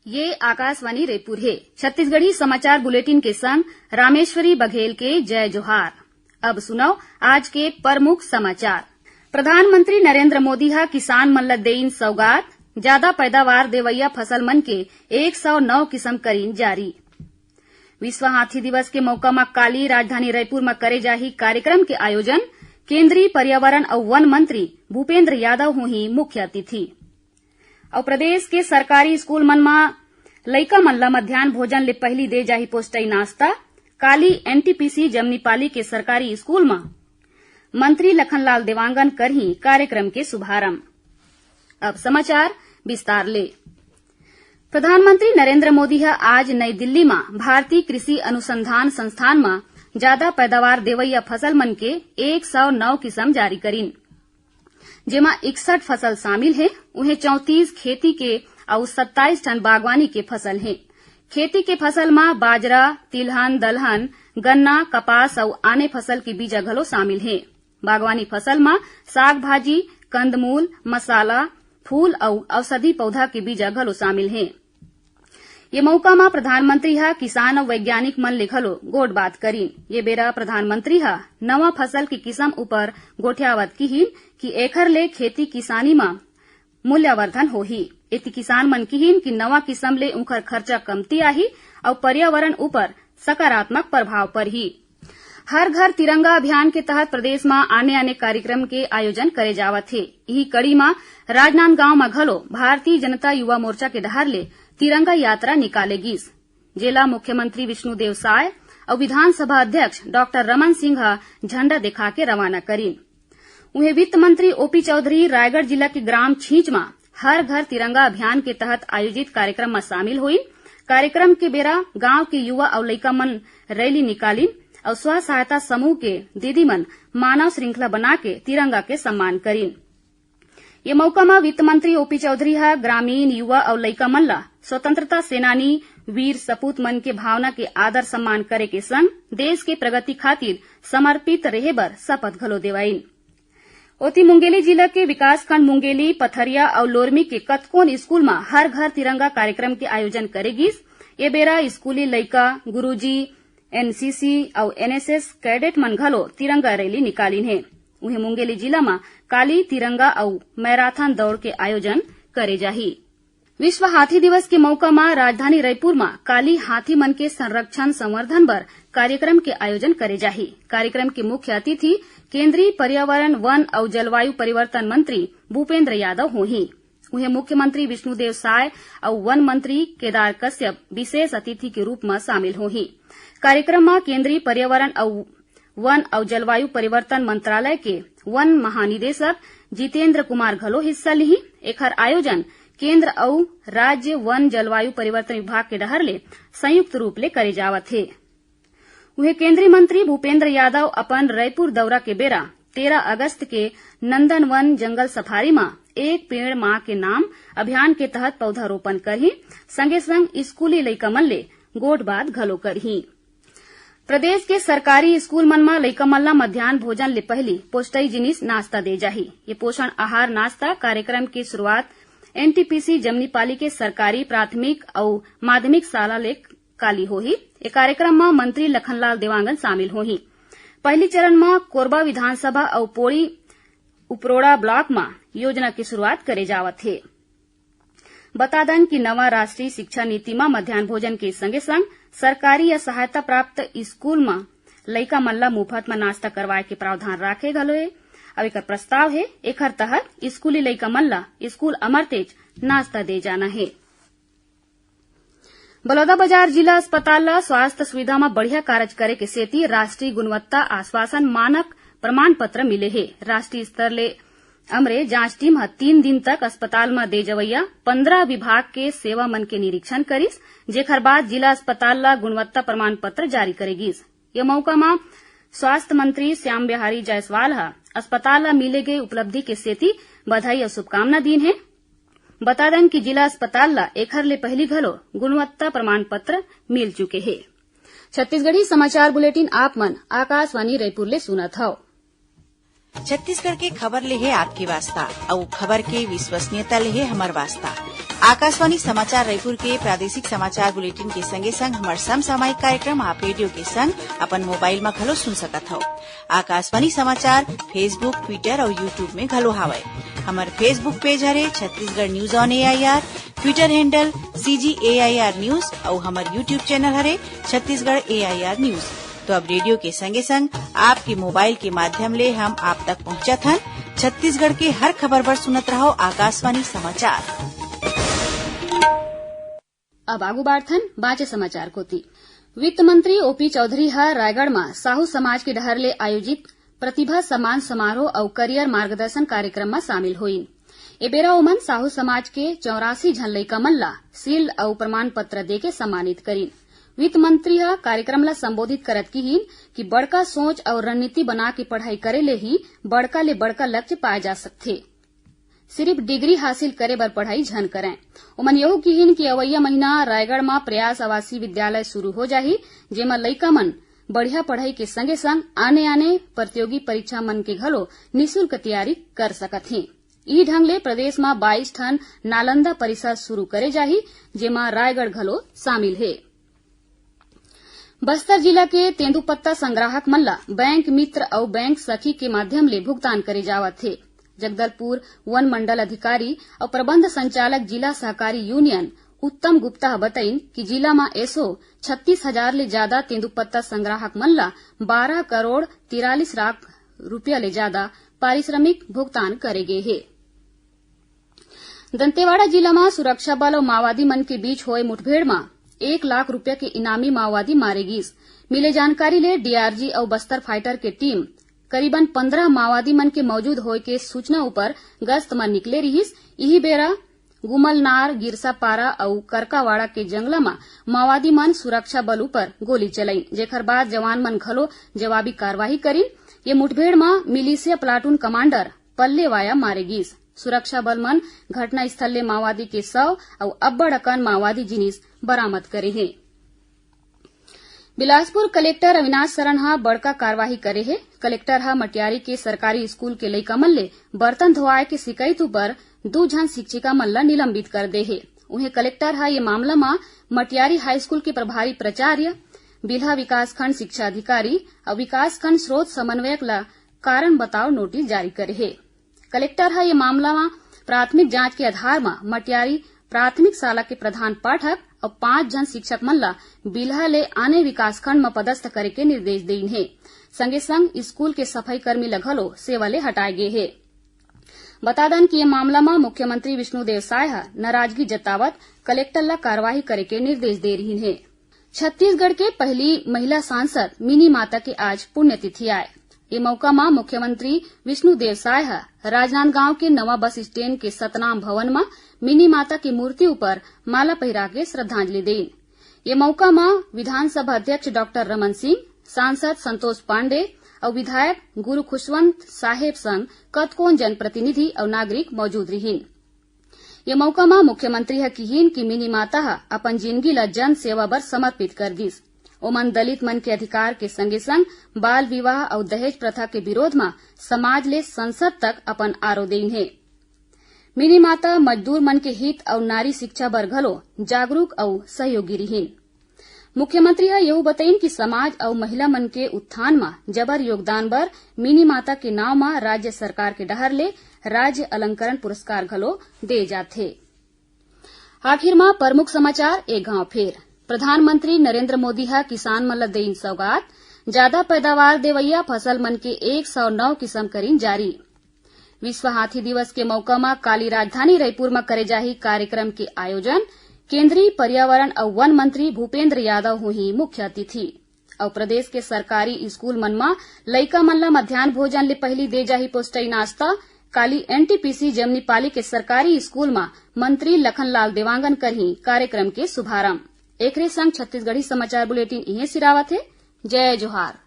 ये आकाशवाणी रायपुर है। छत्तीसगढ़ी समाचार बुलेटिन के संग रामेश्वरी बघेल के जय जोहार। अब सुनो आज के प्रमुख समाचार। प्रधानमंत्री नरेंद्र मोदी हा किसान मन ल देइन सौगात, ज्यादा पैदावार देवैया फसल मन के 109 किस्म करीन जारी। विश्व हाथी दिवस के मौका म काली राजधानी रायपुर में करे जाही कार्यक्रम के आयोजन केंद्रीय पर्यावरण और वन मंत्री भूपेन्द्र यादव होही मुख्य अतिथि। और प्रदेश के सरकारी स्कूल मन में लइका मन ल मध्यान्ह भोजन ले पहली दे जाही पोस्टई नाश्ता। काली एनटीपीसी जमनीपाली के सरकारी स्कूल में मंत्री लखनलाल देवांगन करही कार्यक्रम के शुभारंभ। अब समाचार विस्तार ले। प्रधानमंत्री नरेंद्र मोदी आज नई दिल्ली में भारतीय कृषि अनुसंधान संस्थान में ज्यादा पैदावार देवैया फसल मन के 109 किस्म जारी करीन, जेमा 61 फसल शामिल है। उन्हें 34 खेती के और 27 टन बागवानी के फसल है। खेती के फसल में बाजरा, तिलहन, दलहन, गन्ना, कपास और आने फसल के बीजा घलो शामिल है। बागवानी फसल में साग भाजी, कंदमूल, मसाला, फूल और औषधि पौधा के बीजा घलो शामिल है। ये मौका में प्रधानमंत्री किसान और वैज्ञानिक मन ले घलो गोठ बात करीन। ये बेरा प्रधानमंत्री नवा फसल की किस्म ऊपर गोठियावत किहिन कि एखर ले खेती किसानी में मूल्यवर्धन होही। इति किसान मन किहिन कि नवा किस्म ले उनकर खर्चा कमती आही और पर्यावरण ऊपर सकारात्मक प्रभाव पड़ही। हर घर तिरंगा अभियान के तहत प्रदेश में आने आने कार्यक्रम के आयोजन करे जावत है। यही कड़ी में राजनांदगांव में घलो भारतीय जनता युवा मोर्चा के डहर ले तिरंगा यात्रा निकालेगीस। जिला मुख्यमंत्री विष्णुदेव साय और विधानसभा अध्यक्ष डॉक्टर रमन सिंह झंडा दिखा के रवाना करीन। उन्हें वित्त मंत्री ओपी चौधरी रायगढ़ जिला के ग्राम छींच में हर घर तिरंगा अभियान के तहत आयोजित कार्यक्रम में शामिल हुई। कार्यक्रम के बेरा गांव के युवा और लइका मन रैली निकालीन और स्व सहायता समूह के दीदी मन मानव श्रृंखला बना के तिरंगा के सम्मान करीन। ये मौका में वित्त मंत्री ओपी चौधरी ग्रामीण युवा और लइका मन ला स्वतंत्रता सेनानी वीर सपूत मन के भावना के आदर सम्मान करे के संग देश के प्रगति खातिर समर्पित रहे बर शपथ घलो देवाइन। ओती मुंगेली जिला के विकासखंड मुंगेली, पथरिया और लोरमी के कतकोन स्कूल में हर घर तिरंगा कार्यक्रम के आयोजन करेगीस। ये बेरा स्कूली लइका, गुरूजी, एनसीसी और एनएसएस कैडेट मन घलो तिरंगा रैली निकालीन है। उन्हें मुंगेली जिला में काली तिरंगा और मैराथन दौड़ के आयोजन करे जाही। विश्व हाथी दिवस के मौका में राजधानी रायपुर में काली हाथी मन के संरक्षण संवर्धन बर कार्यक्रम के आयोजन करे जाही। कार्यक्रम के मुख्य अतिथि केंद्रीय पर्यावरण, वन और जलवायु परिवर्तन मंत्री भूपेन्द्र यादव होही। उन्हें मुख्यमंत्री विष्णुदेव साय और वन मंत्री केदार कश्यप विशेष अतिथि के रूप में शामिल होही। कार्यक्रम में केंद्रीय पर्यावरण और वन और जलवायु परिवर्तन मंत्रालय के वन महानिदेशक जितेंद्र कुमार घलो हिस्सा लिही। एखर आयोजन केंद्र और राज्य वन जलवायु परिवर्तन विभाग के डहर ले संयुक्त रूप ले करे जावत है। उन्हें केंद्रीय मंत्री भूपेन्द्र यादव अपन रायपुर दौरा के बेरा 13 अगस्त के नंदनवन जंगल सफारी में एक पेड़ मां के नाम अभियान के तहत पौधारोपण करही, संगे संग स्कूली लइका मन ले गोठ बात घलो करही। प्रदेश के सरकारी स्कूल मन में लइका मन ला मध्यान्ह भोजन ले पहली पोस्टई जिनिस नाश्ता दे जाही। ये पोषण आहार नाश्ता कार्यक्रम की शुरुआत एनटीपीसी जमनीपाली के सरकारी प्राथमिक और माध्यमिक शाला ले काली होही। ये कार्यक्रम में मंत्री लखनलाल देवांगन शामिल होही। पहली चरण में कोरबा विधानसभा और पोड़ी उपरोड़ा ब्लॉक में योजना की शुरुआत करे जावत है। बता दें कि नवा राष्ट्रीय शिक्षा नीति में मध्यान्ह भोजन के संगे संग सरकारी या सहायता प्राप्त स्कूल में लइका मन ला मुफ्त में नाश्ता करवाए के प्रावधान राखे घलो है। अब एकर प्रस्ताव है एखर तहत स्कूली लइका मन ला स्कूल अमरतेज नाश्ता दे जाना है। बलौदाबाजार जिला अस्पताल ला स्वास्थ्य सुविधा में बढ़िया कार्य करे के सेती राष्ट्रीय गुणवत्ता आश्वासन मानक प्रमाण पत्र मिले है। राष्ट्रीय स्तर ले अमरे जांच टीम 3 दिन तक अस्पताल में दे जवैया 15 विभाग के सेवा मन के निरीक्षण करिस, जेखर बाद जिला अस्पताल ला गुणवत्ता प्रमाण पत्र जारी करेगीस। ये मौका में स्वास्थ्य मंत्री श्याम बिहारी जायसवाल अस्पताल ला मिले गए उपलब्धि के सेती बधाई और शुभकामना दीन है। बता दें कि जिला अस्पताल ला एखर ले पहली घलो गुणवत्ता प्रमाण पत्र मिल चुके हैं। छत्तीसगढ़ी समाचार बुलेटिन आप मन आकाशवाणी रायपुर ले सुनत हव। छत्तीसगढ़ के खबर ले है आपके वास्ता और खबर के विश्वसनीयता ले है हमार वास्ता। आकाशवाणी समाचार रायपुर के प्रादेशिक समाचार बुलेटिन के संगे संग हमार समसामयिक कार्यक्रम आप रेडियो के संग अपन मोबाइल में घलो सुन सकत हो। आकाशवाणी समाचार फेसबुक, ट्विटर और यूट्यूब में घलो हावय। हमार फेसबुक पेज हरे Chhattisgarh news on AIR, Twitter handle CGAIR news और हमार यूट्यूब चैनल हरे छत्तीसगढ़ AIR न्यूज। तो अब रेडियो के संगे संग आपके मोबाइल के माध्यम ले हम आप तक पहुंचत हन। छत्तीसगढ़ के हर खबर पर सुनत रहो आकाशवाणी समाचार। अब आगू बाढ़थन बाचे समाचार कोती। वित्त मंत्री OP चौधरी ह रायगढ़ में साहू समाज के डहर ले आयोजित प्रतिभा सम्मान समारोह और करियर मार्गदर्शन कार्यक्रम में शामिल हुई। ए बेरा ओमन साहू समाज के 84 झन लइका मन ला शील्ड और प्रमाण पत्र देके सम्मानित करीन। वित्त मंत्री ह कार्यक्रम ला संबोधित करत किहिन कि बड़का सोच और रणनीति बना के पढ़ाई करे ले ही बड़का ले बड़का लक्ष्य पाए जा सकथे। सिर्फ डिग्री हासिल करे बर पढ़ाई झन करें। ओमन यहू किहिन कि अवैया महीना रायगढ़ में प्रयास आवासीय विद्यालय शुरू हो जाही, जेमा लइका मन बढ़िया पढ़ाई के संगे संग आने आने प्रतियोगी परीक्षा मन के घलो निःशुल्क तैयारी कर सकत हैं। ई ढंग ले प्रदेश में 22 ठन नालंदा परिसर शुरू करे जाही, जेमा रायगढ़ घलो शामिल है। बस्तर जिला के तेंदूपत्ता संग्राहक मन ला बैंक मित्र और बैंक सखी के माध्यम ले भुगतान करे जावत थे। जगदलपुर वन मंडल अधिकारी और प्रबंध संचालक जिला सहकारी यूनियन उत्तम गुप्ता बताइन कि जिला में ऐसो 36,000 ले ज्यादा तेंदूपत्ता संग्राहक मन ला 12 करोड़ 43 लाख रुपया ले ज्यादा पारिश्रमिक भुगतान करे गए है। दंतेवाड़ा जिला में सुरक्षा बल और माओवादी मन के बीच हुए मुठभेड़ में 1 लाख रुपया के इनामी माओवादी मारे गिस। मिले जानकारी ले DRG और बस्तर फाइटर के टीम करीबन 15 माओवादी मन के मौजूद होए के सूचना ऊपर गश्त में निकले रहिस। यही बेरा गुमलनार, गिरसापारा और करकावाड़ा के जंगला में माओवादी मन सुरक्षा बल ऊपर गोली चलाई, जेकर बाद जवान मन घलो जवाबी कार्रवाई करीन। ये मुठभेड़ में मिलिशिया प्लाटून कमांडर पल्लेवाया मारे गिस। सुरक्षा बल मन घटना स्थल ले माओवादी के 100 और अब्बड़ अकन माओवादी जिनिस बरामद करे हैं। बिलासपुर कलेक्टर अविनाश शरण हा बड़का कार्यवाही करे है। कलेक्टर हा मटियारी के सरकारी स्कूल के लइका मन ले बर्तन धोआए के शिकायत ऊपर 2 झन शिक्षिका मन ला निलंबित कर दे है। उन्हें कलेक्टर हा ये मामला में मटियारी हाई स्कूल के प्रभारी प्राचार्य, बिल्हा विकासखंड शिक्षा अधिकारी और विकासखंड स्रोत समन्वयक ला कारण बताओ नोटिस जारी करे है। कलेक्टर हा ये मामला में प्राथमिक जांच के आधार में मटियारी प्राथमिक शाला के प्रधान पाठक और 5 जन शिक्षक मन ला बिल्हा ले आने विकासखंड में पदस्थ करे के निर्देश देन है। संगे संग स्कूल के सफाई कर्मी ला घलो सेवा ले हटाए गए है। बता दन कि ये मामला में मुख्यमंत्री विष्णुदेव साय नाराजगी जतावत कलेक्टर ला कार्यवाही करे के निर्देश दे रही है। छत्तीसगढ़ के पहली महिला सांसद मिनी माता के आज पुण्यतिथि आए। ये मौका में मुख्यमंत्री विष्णुदेव साय राजनांदगांव के नवा बस स्टैंड के सतनाम भवन में मिनी माता की मूर्ति ऊपर माला पहिरा के श्रद्धांजलि देन। ये मौका में विधानसभा अध्यक्ष डॉक्टर रमन सिंह, सांसद संतोष पांडे और विधायक गुरु खुशवंत साहेब संग कतकोन जनप्रतिनिधि और नागरिक मौजूद रहीन। ये मौका में मुख्यमंत्री ह किहिन कि मिनी माता अपन जिंदगी ला जन सेवा बर समर्पित कर दिस। ओमन दलित मन के अधिकार के संगे संग बाल विवाह और दहेज प्रथा के विरोध में समाज ले संसद तक अपन आरो देन है। मिनी माता मजदूर मन के हित और नारी शिक्षा बर घलो जागरूक और सहयोगी रहीन। मुख्यमंत्री यह बताइन कि समाज और महिला मन के उत्थान में जबर योगदान बर मिनी माता के नाव में राज्य सरकार के डहर ले राज्य अलंकरण पुरस्कार घलो दे जाथे। आखिर में प्रमुख समाचार एक गांव फेर। प्रधानमंत्री नरेंद्र मोदी किसान मन ला देइन सौगात, ज्यादा पैदावार देवैया फसल मन के 109 किस्म करीन जारी। विश्व हाथी दिवस के मौका में काली राजधानी रायपुर में करे जाही कार्यक्रम के आयोजन। केंद्रीय पर्यावरण और वन मंत्री भूपेन्द्र यादव हुई मुख्य अतिथि। और प्रदेश के सरकारी स्कूल मन में लइका मन ला मध्यान्ह भोजन ले पहली दे जाही पोस्टई नाश्ता। काली NTPC जमनीपाली के सरकारी स्कूल में मंत्री लखनलाल देवांगन करही कार्यक्रम के शुभारंभ। एकरे संग छत्तीसगढ़ी समाचार बुलेटिन इहे सिरावत है। जय जोहार।